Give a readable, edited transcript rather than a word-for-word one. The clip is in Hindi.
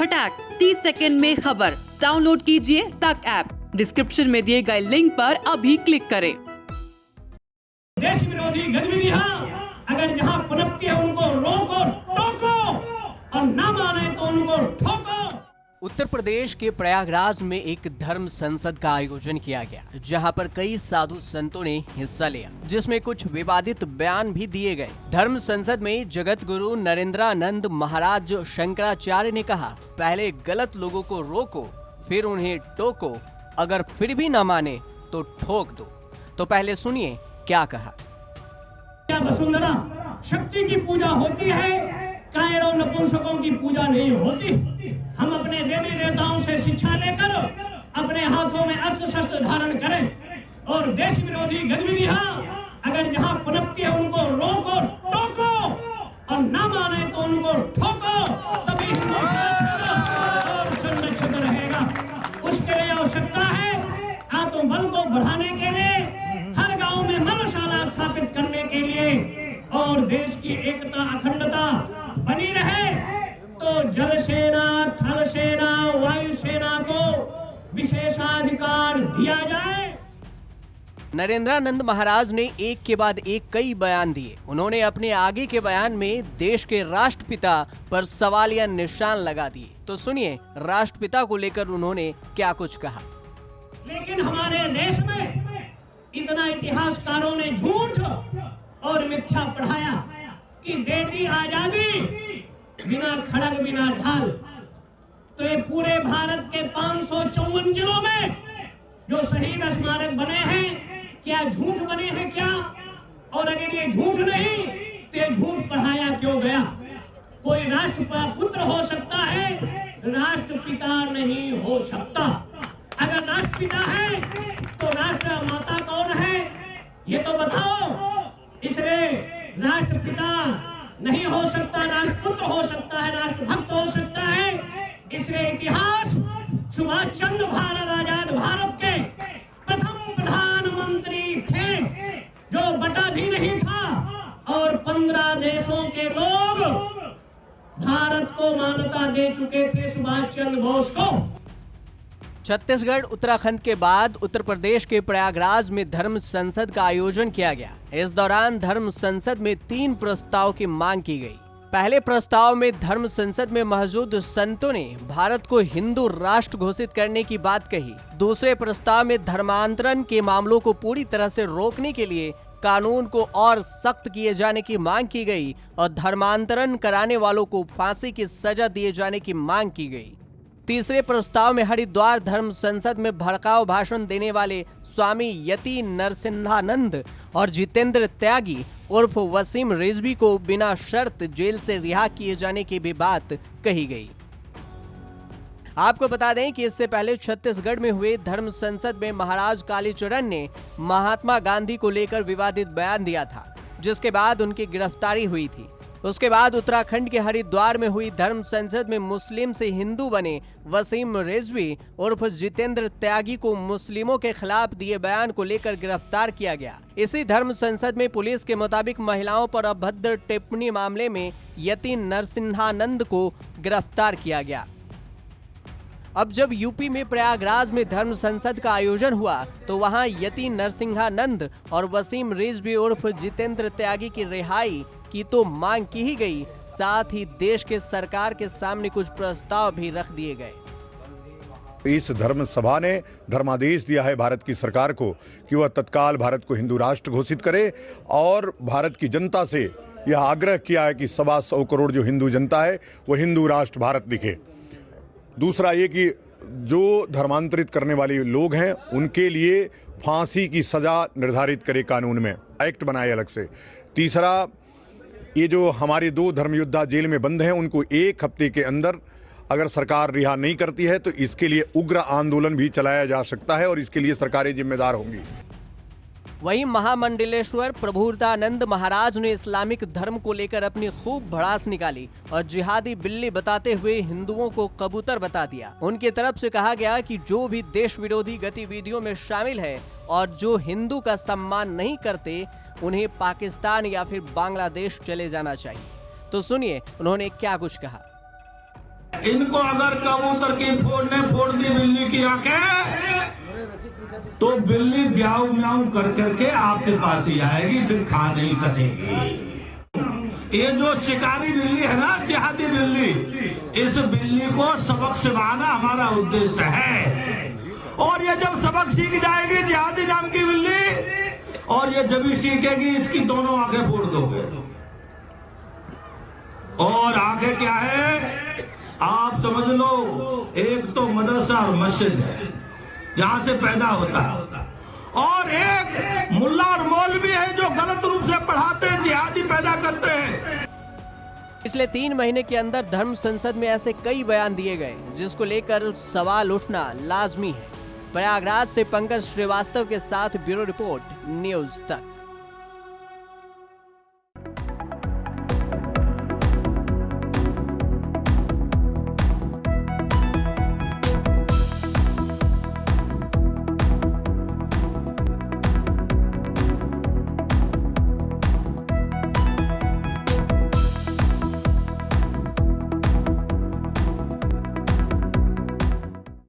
फटाक 30 सेकंड में खबर डाउनलोड कीजिए तक ऐप। डिस्क्रिप्शन में दिए गए लिंक पर अभी क्लिक करें। देश विरोधी गतिविधियां अगर जहां पनपती है उनको रोको, टोको और न माने तो उनको ठोको। उत्तर प्रदेश के प्रयागराज में एक धर्म संसद का आयोजन किया गया, जहां पर कई साधु संतों ने हिस्सा लिया, जिसमें कुछ विवादित बयान भी दिए गए। धर्म संसद में जगत गुरु नरेंद्रानंद महाराज शंकराचार्य ने कहा, पहले गलत लोगों को रोको, फिर उन्हें टोको, अगर फिर भी न माने तो ठोक दो। तो पहले सुनिए क्या कहा। क्या वसुंधरा शक्ति की पूजा होती है, कायरों नपुंसकों की पूजा नहीं होती। हम अपने देवी देवताओं से शिक्षा लेकर अपने हाथों में अस्त्र शस्त्र धारण करें और देश विरोधी गतिविधियां अगर जहां पनपती है उनको रोको, टोको और न माने तो उनको ठोको, तभी हिंदू और संरक्षित रहेगा। उसके लिए आवश्यकता है आत्मबल को बढ़ाने के लिए, हर गांव में मनशाला स्थापित करने के लिए और देश की एकता अखंडता बनी रहे तो जल सेना, थल सेना, वायु सेना को विशेषाधिकार दिया जाए। नरेंद्रानंद महाराज ने एक के बाद एक कई बयान दिए। उन्होंने अपने आगे के बयान में देश के राष्ट्रपिता पर सवालिया निशान लगा दिए। तो सुनिए राष्ट्रपिता को लेकर उन्होंने क्या कुछ कहा। लेकिन हमारे देश में इतना इतिहासकारों ने झूठ और मिथ्या पढ़ाया कि दे दी आजादी बिना खड़ग बिना ढाल। तो ये पूरे भारत के 554 जिलों में जो शहीद स्मारक बने हैं, क्या झूठ बने हैं क्या? और अगर ये झूठ नहीं तो ये झूठ पढ़ाया क्यों गया? कोई राष्ट्रपुत्र हो सकता है, राष्ट्रपिता नहीं हो सकता। अगर राष्ट्रपिता है तो राष्ट्र माता कौन है ये तो बताओ। इसलिए राष्ट्रपिता नहीं हो सकता, राष्ट्रपुत्र हो सकता है, राष्ट्रभक्त हो सकता है। इसलिए इतिहास सुभाष चंद्र भारत आजाद भारत के प्रथम प्रधानमंत्री थे, जो बटा भी नहीं था और 15 देशों के लोग भारत को मान्यता दे चुके थे सुभाष चंद्र बोस को। छत्तीसगढ़ उत्तराखंड के बाद उत्तर प्रदेश के प्रयागराज में धर्म संसद का आयोजन किया गया। इस दौरान धर्म संसद में 3 प्रस्ताव की मांग की गई। पहले प्रस्ताव में धर्म संसद में मौजूद संतों ने भारत को हिंदू राष्ट्र घोषित करने की बात कही। दूसरे प्रस्ताव में धर्मांतरण के मामलों को पूरी तरह से रोकने के लिए कानून को और सख्त किए जाने की मांग की गई और धर्मांतरण कराने वालों को फांसी की सजा दिए जाने की मांग की गई। तीसरे प्रस्ताव में हरिद्वार धर्म संसद में भड़काऊ भाषण देने वाले स्वामी यति नरसिंहानंद और जितेंद्र त्यागी उर्फ वसीम रिजवी को बिना शर्त जेल से रिहा किए जाने की भी बात कही गई। आपको बता दें कि इससे पहले छत्तीसगढ़ में हुए धर्म संसद में महाराज कालीचरण ने महात्मा गांधी को लेकर विवादित बयान दिया था, जिसके बाद उनकी गिरफ्तारी हुई थी। उसके बाद उत्तराखंड के हरिद्वार में हुई धर्म संसद में मुस्लिम से हिंदू बने वसीम रिजवी उर्फ जितेंद्र त्यागी को मुस्लिमों के खिलाफ दिए बयान को लेकर गिरफ्तार किया गया। इसी धर्म संसद में पुलिस के मुताबिक महिलाओं पर अभद्र टिप्पणी मामले में यति नरसिंहानंद को गिरफ्तार किया गया। अब जब यूपी में प्रयागराज में धर्म संसद का आयोजन हुआ तो वहां यति नरसिंहानंद और वसीम रिजवी उर्फ जितेंद्र त्यागी की रिहाई की तो मांग की ही गई, साथ ही देश के सरकार के सामने कुछ प्रस्ताव भी रख दिए गए। इस धर्म सभा ने धर्मादेश दिया है भारत की सरकार को कि वह तत्काल भारत को हिंदू राष्ट्र घोषित करे और भारत की जनता से यह आग्रह किया है कि 125 करोड़ जो हिंदू जनता है वो हिंदू राष्ट्र भारत दिखे। दूसरा ये कि जो धर्मांतरित करने वाले लोग हैं उनके लिए फांसी की सजा निर्धारित करे, कानून में एक्ट बनाए अलग से। तीसरा, ये जो हमारे 2 धर्मयोद्धा जेल में बंद हैं उनको 1 हफ्ते के अंदर अगर सरकार रिहा नहीं करती है तो इसके लिए उग्र आंदोलन भी चलाया जा सकता है और इसके लिए सरकारें जिम्मेदार होंगी। वहीं महामंडलेश्वर प्रभुतानंद महाराज ने इस्लामिक धर्म को लेकर अपनी खूब भड़ास निकाली और जिहादी बिल्ली बताते हुए हिंदुओं को कबूतर बता दिया। उनकी तरफ से कहा गया कि जो भी देश विरोधी गतिविधियों में शामिल है और जो हिंदू का सम्मान नहीं करते उन्हें पाकिस्तान या फिर बांग्लादेश चले जाना चाहिए। तो सुनिए उन्होंने क्या कुछ कहा। इनको अगर कबूतर की फोड़ ने फोड़ दी बिल्ली की आंखें, तो बिल्ली ब्याऊ म्याऊ कर करके आपके पास ही आएगी, फिर खा नहीं सकेगी। ये जो शिकारी बिल्ली है ना, जिहादी बिल्ली, इस बिल्ली को सबक सिखाना हमारा उद्देश्य है। और ये जब सबक सीख जाएगी जिहादी नाम की बिल्ली, और ये जब भी सीखेगी इसकी दोनों आंखें फोड़ दोगे। और आंखें क्या है आप समझ लो, एक तो मदरसा और मस्जिद है, जहां से पैदा होता है, और एक मुल्ला और मौलवी है जो गलत रूप से पढ़ाते हैं, जिहादी पैदा करते हैं। पिछले 3 महीने के अंदर धर्म संसद में ऐसे कई बयान दिए गए जिसको लेकर सवाल उठना लाजमी है। प्रयागराज से पंकज श्रीवास्तव के साथ ब्यूरो रिपोर्ट, न्यूज़ तक।